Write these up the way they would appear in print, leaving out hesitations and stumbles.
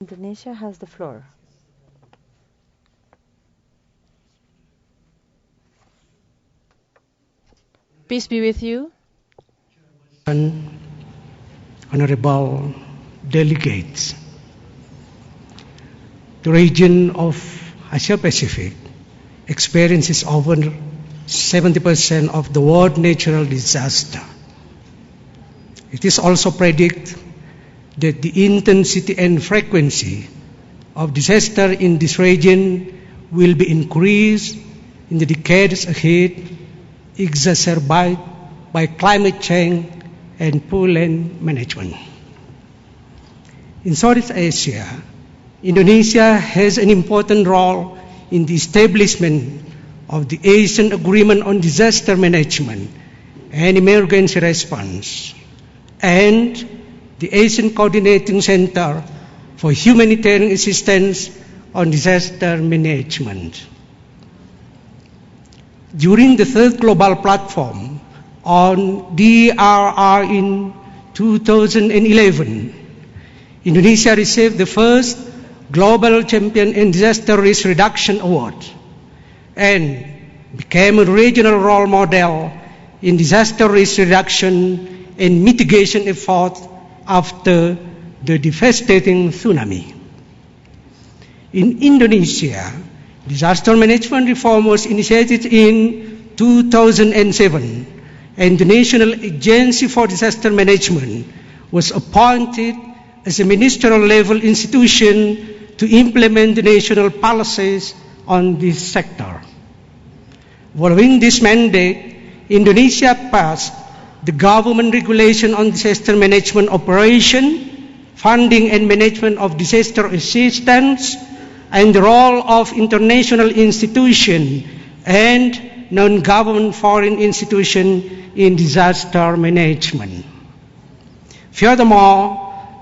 Indonesia has the floor. Peace be with you. Honorable delegates, the region of Asia Pacific experiences over 70% of the world natural disaster. It is also predicted that the intensity and frequency of disaster in this region will be increased in the decades ahead, exacerbated by climate change and poor land management. In Southeast Asia, Indonesia has an important role in the establishment of the Asian Agreement on Disaster Management and Emergency Response, and the Asian Coordinating Center for Humanitarian Assistance on Disaster Management. During the third global platform on DRR in 2011, Indonesia received the first Global Champion in Disaster Risk Reduction Award and became a regional role model in disaster risk reduction and mitigation efforts after the devastating tsunami. In Indonesia, disaster management reform was initiated in 2007, and the National Agency for Disaster Management was appointed as a ministerial level institution to implement the national policies on this sector. Following this mandate, Indonesia passed the government regulation on disaster management operation, funding and management of disaster assistance, and the role of international institutions and non-government foreign institutions in disaster management. Furthermore,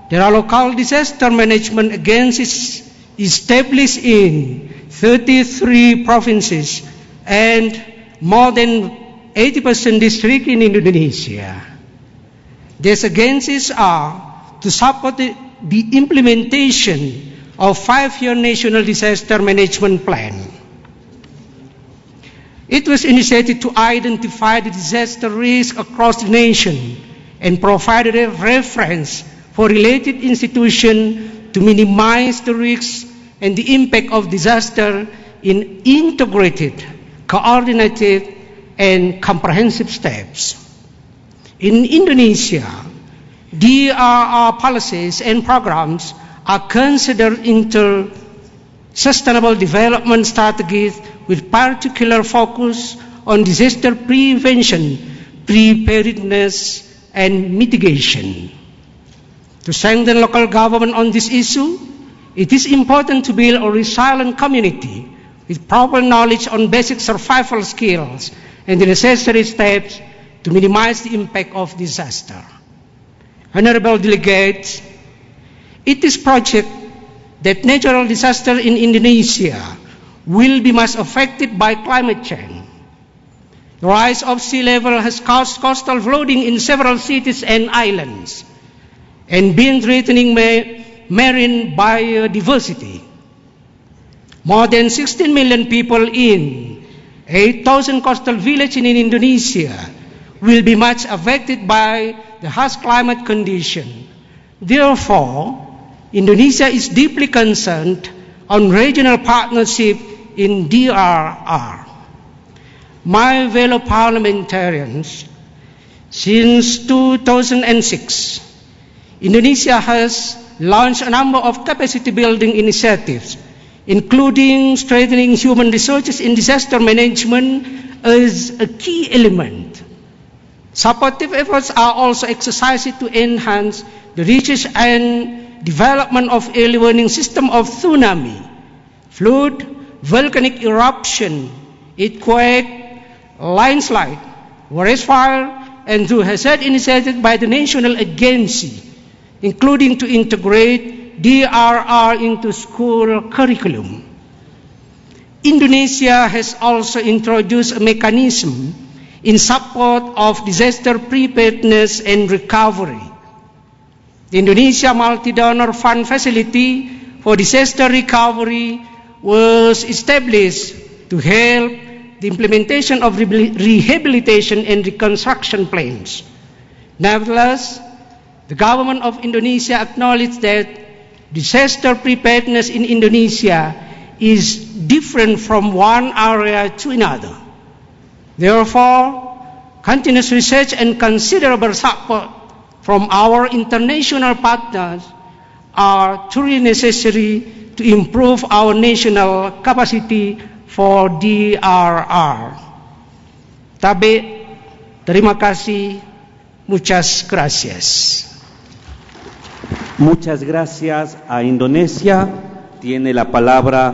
there are local disaster management agencies established in 33 provinces and more than 80% districts in Indonesia. These agencies are to support the implementation of 5-year National Disaster Management Plan. It was initiated to identify the disaster risk across the nation and provided a reference for related institutions to minimize the risks and the impact of disaster in integrated, coordinated, and comprehensive steps. In Indonesia, DRR policies and programs are considered sustainable development strategies with particular focus on disaster prevention, preparedness, and mitigation. To strengthen local government on this issue, it is important to build a resilient community with proper knowledge on basic survival skills and the necessary steps to minimize the impact of disaster. Honorable delegates, it is projected that natural disaster in Indonesia will be most affected by climate change. The rise of sea level has caused coastal flooding in several cities and islands, and been threatening marine biodiversity. More than 16 million people in 8,000 coastal villages in Indonesia will be much affected by the harsh climate condition. Therefore, Indonesia is deeply concerned on regional partnership in DRR. My fellow parliamentarians, since 2006, Indonesia has launched a number of capacity building initiatives, including strengthening human resources in disaster management as a key element. Supportive efforts are also exercised to enhance the research and development of early warning system of tsunami, flood, volcanic eruption, earthquake, landslide, forest fire, and through hazard initiated by the national agency, including to integrate DRR into school curriculum. Indonesia has also introduced a mechanism in support of disaster preparedness and recovery. The Indonesia Multi-Donor Fund Facility for Disaster Recovery was established to help the implementation of rehabilitation and reconstruction plans. Nevertheless, the government of Indonesia acknowledged that disaster preparedness in Indonesia is different from one area to another. Therefore, continuous research and considerable support from our international partners are truly necessary to improve our national capacity for DRR. Tabe, terima kasih, muchas gracias. Muchas gracias a Indonesia. Tiene la palabra